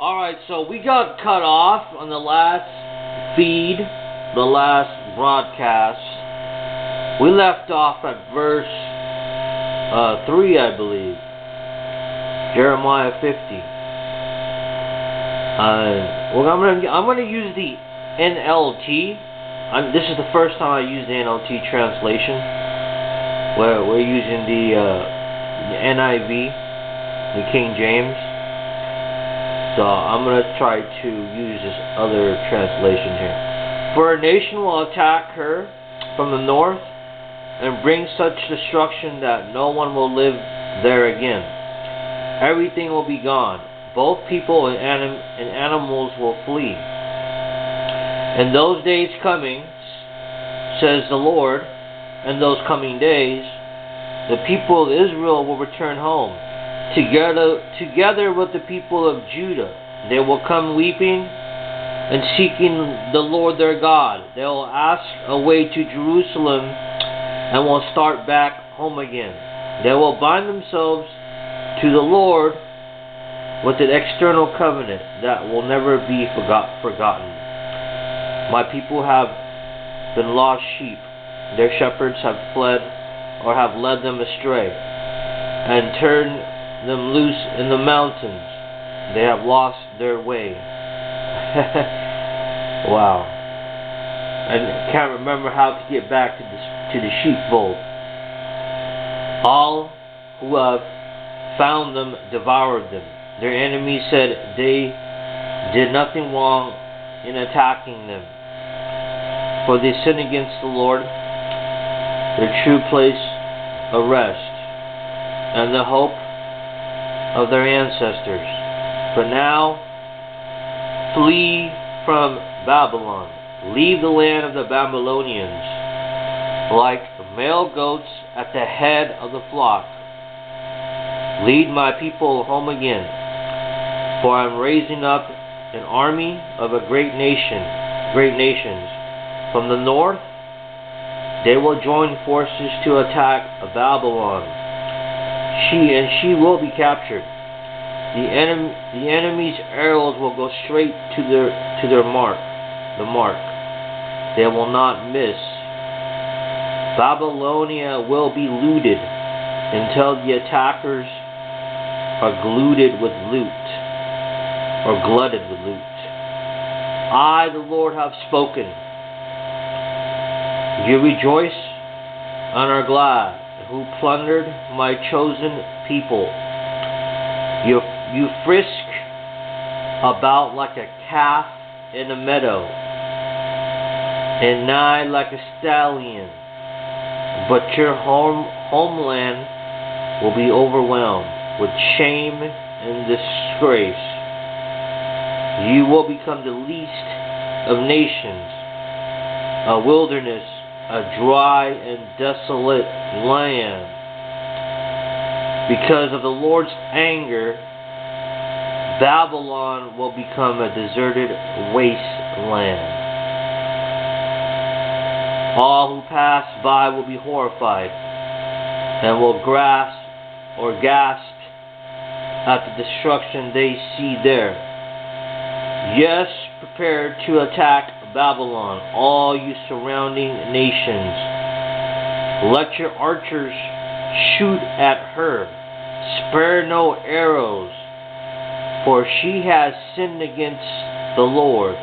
Alright, so we got cut off on the last feed, the last broadcast. We left off at verse 3, I believe. Jeremiah 50. Well, I'm gonna use the NLT. This is the first time I use the NLT translation. Where we're using the NIV, the King James. So I'm going to try to use this other translation here. For a nation will attack her from the north and bring such destruction that no one will live there again. Everything will be gone. Both people and animals will flee. In those days coming, says the Lord, in those coming days, the people of Israel will return home. Together with the people of Judah, they will come weeping and seeking the Lord their God. They will ask a way to Jerusalem and will start back home again. They will bind themselves to the Lord with an external covenant that will never be forgotten. My people have been lost sheep. Their shepherds have fled or have led them astray and turned them loose in the mountains. They have lost their way. Wow. And can't remember how to get back to the sheepfold. All who have found them devoured them. Their enemies said they did nothing wrong in attacking them. For they sinned against the Lord, their true place of rest, and the hope of their ancestors. But now, flee from Babylon. Leave the land of the Babylonians, like male goats at the head of the flock. Lead my people home again, for I am raising up an army of great nations. From the north, they will join forces to attack Babylon. She will be captured. The enemy's arrows will go straight to their mark. The mark. They will not miss. Babylonia will be looted until the attackers are glutted with loot, or glutted with loot. I, the Lord, have spoken. You rejoice and are glad, who plundered my chosen people. You frisk about like a calf in a meadow, and neigh like a stallion. But your homeland will be overwhelmed with shame and disgrace. You will become the least of nations, a wilderness, a dry and desolate land. Because of the Lord's anger, Babylon will become a deserted wasteland. All who pass by will be horrified and will gasp at the destruction they see there. Yes, prepare to attack Babylon, all you surrounding nations. Let your archers shoot at her. Spare no arrows, for she has sinned against the Lord.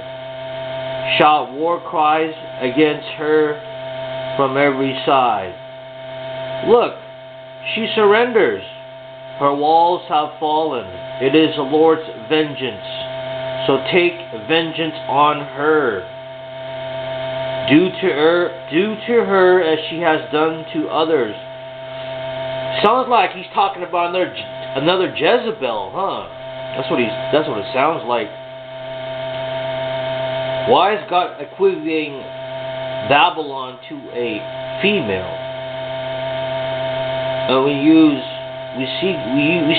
Shout war cries against her from every side. Look, she surrenders. Her walls have fallen. It is the Lord's vengeance. So take vengeance on her. Do to her as she has done to others. Sounds like he's talking about another Jezebel, huh? That's what it sounds like. Why is God equating Babylon to a female? And we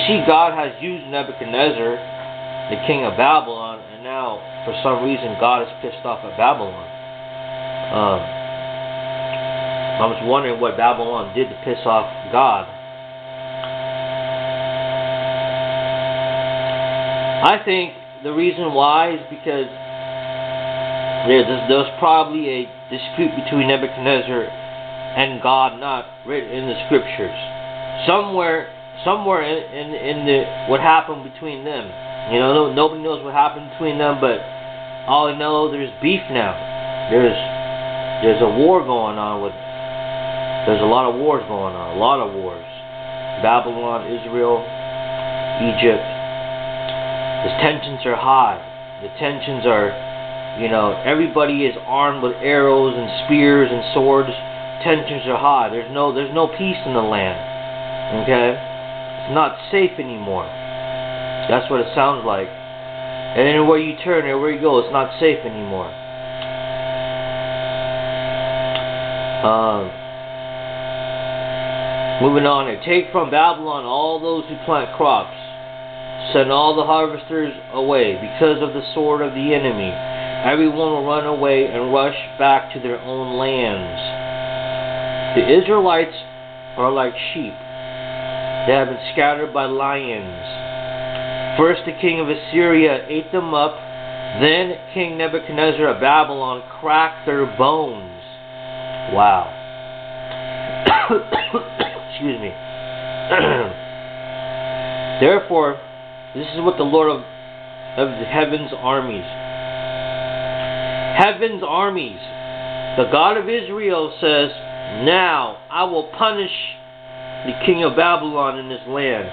see God has used Nebuchadnezzar, the king of Babylon, and now for some reason God is pissed off at Babylon. I was wondering what Babylon did to piss off God. I think the reason why is because there's probably a dispute between Nebuchadnezzar and God, not written in the scriptures. Somewhere in the what happened between them. You know, nobody knows what happened between them, but all I know, there's beef now. There's a war going on with. There's a lot of wars going on. A lot of wars. Babylon, Israel, Egypt. The tensions are high. The tensions are, you know, everybody is armed with arrows and spears and swords. Tensions are high. There's no peace in the land. Okay? It's not safe anymore. That's what it sounds like. And anywhere you turn, everywhere you go, it's not safe anymore. Moving on here. Take from Babylon all those who plant crops. Send all the harvesters away because of the sword of the enemy. Everyone will run away and rush back to their own lands. The Israelites are like sheep. They have been scattered by lions. First the king of Assyria ate them up. Then King Nebuchadnezzar of Babylon cracked their bones. Wow. Excuse me. Therefore, this is what the Lord of the heaven's armies. Heaven's armies. The God of Israel says, now I will punish the king of Babylon in this land,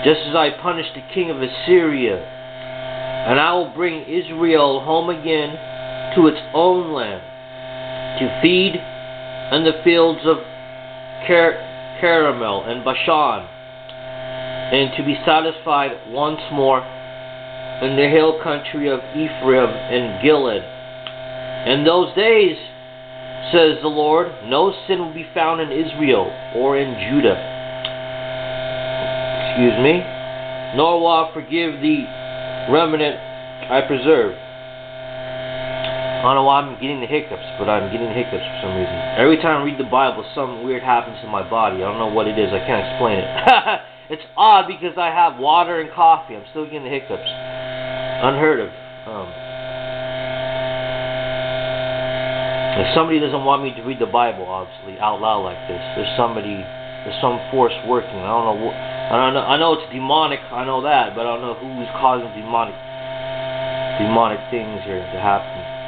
just as I punished the king of Assyria. And I will bring Israel home again to its own land, to feed in the fields of Carmel and Bashan, and to be satisfied once more in the hill country of Ephraim and Gilead. In those days, says the Lord, no sin will be found in Israel or in Judah. Excuse me. Nor will I forgive the remnant I preserve. I don't know why I'm getting the hiccups, but I'm getting the hiccups for some reason. Every time I read the Bible, something weird happens to my body. I don't know what it is. I can't explain it. It's odd because I have water and coffee. I'm still getting the hiccups. Unheard of. If somebody doesn't want me to read the Bible, obviously, out loud like this, there's some force working. I know it's demonic. I know that, but I don't know who's causing demonic things here to happen.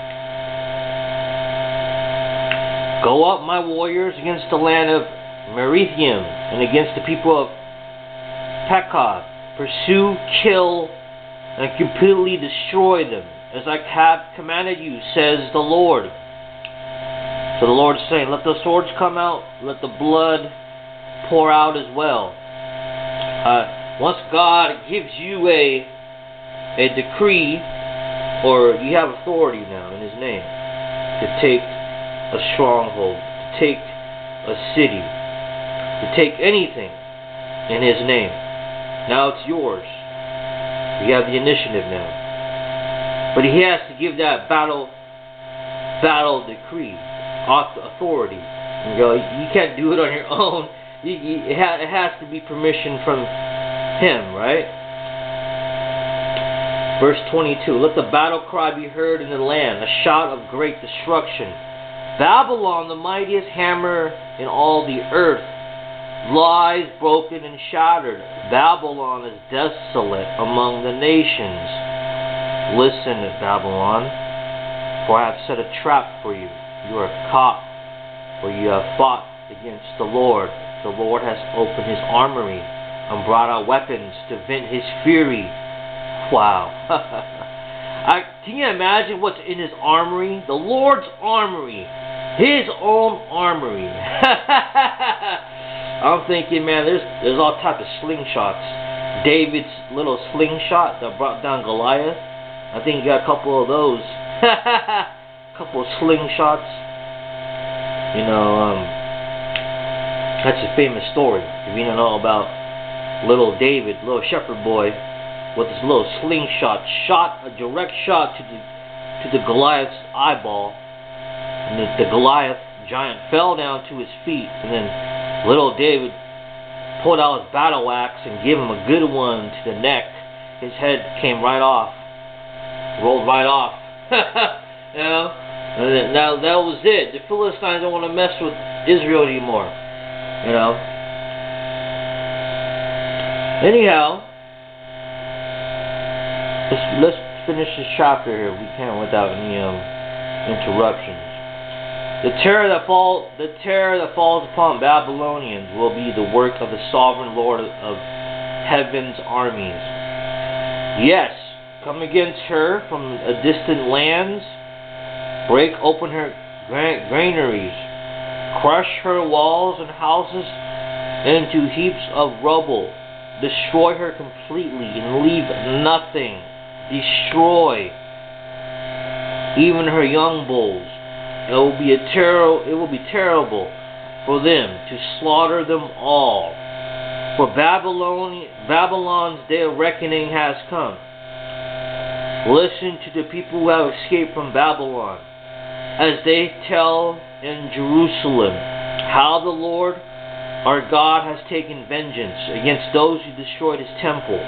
Go up, my warriors, against the land of Merithium and against the people of Pekah. Pursue, kill, and completely destroy them, as I have commanded you, says the Lord. So the Lord is saying, let the swords come out, let the blood pour out as well. Once God gives you a decree, or you have authority now in His name, to take a stronghold, to take a city, to take anything in His name. Now it's yours. You have the initiative now. But He has to give that battle decree, authority. You go, you can't do it on your own. It has to be permission from Him, right? Verse 22, let the battle cry be heard in the land, a shout of great destruction. Babylon, the mightiest hammer in all the earth, lies broken and shattered. Babylon is desolate among the nations. Listen, Babylon, for I have set a trap for you. You are caught, for you have fought against the Lord. The Lord has opened His armory and brought out weapons to vent His fury. Wow. Can you imagine what's in His armory? The Lord's armory. His own armory. I'm thinking, man, there's all types of slingshots. David's little slingshot that brought down Goliath. I think he got a couple of those. A couple of slingshots. You know, that's a famous story. If you don't know about little David, little shepherd boy, with his little slingshot, shot a direct shot to the Goliath's eyeball, and the Goliath giant fell down to his feet, and then little David pulled out his battle axe and gave him a good one to the neck. His head came right off. rolled right off. You know? And now that was it. The Philistines don't want to mess with Israel anymore. You know? Anyhow, let's finish this chapter here. We can't without any interruptions. The terror that falls upon Babylonians will be the work of the sovereign Lord of heaven's armies. Yes, come against her from distant lands, break open her granaries, crush her walls and houses into heaps of rubble, destroy her completely and leave nothing, destroy even her young bulls. It will be terrible for them to slaughter them all. For Babylon's day of reckoning has come. Listen to the people who have escaped from Babylon, as they tell in Jerusalem how the Lord our God has taken vengeance against those who destroyed his temple.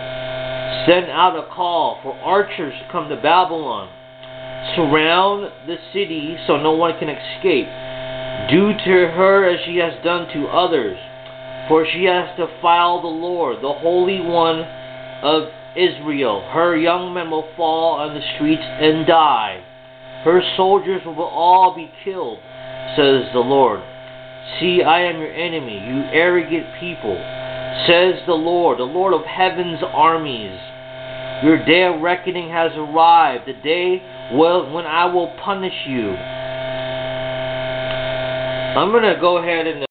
Send out a call for archers to come to Babylon. Surround the city so no one can escape. Do to her as she has done to others, for she has defiled the Lord, the Holy One of Israel. Her young men will fall on the streets and die. Her soldiers will all be killed, says the Lord. See, I am your enemy, you arrogant people, says the Lord of heaven's armies. Your day of reckoning has arrived, the day when I will punish you. I'm going to go ahead and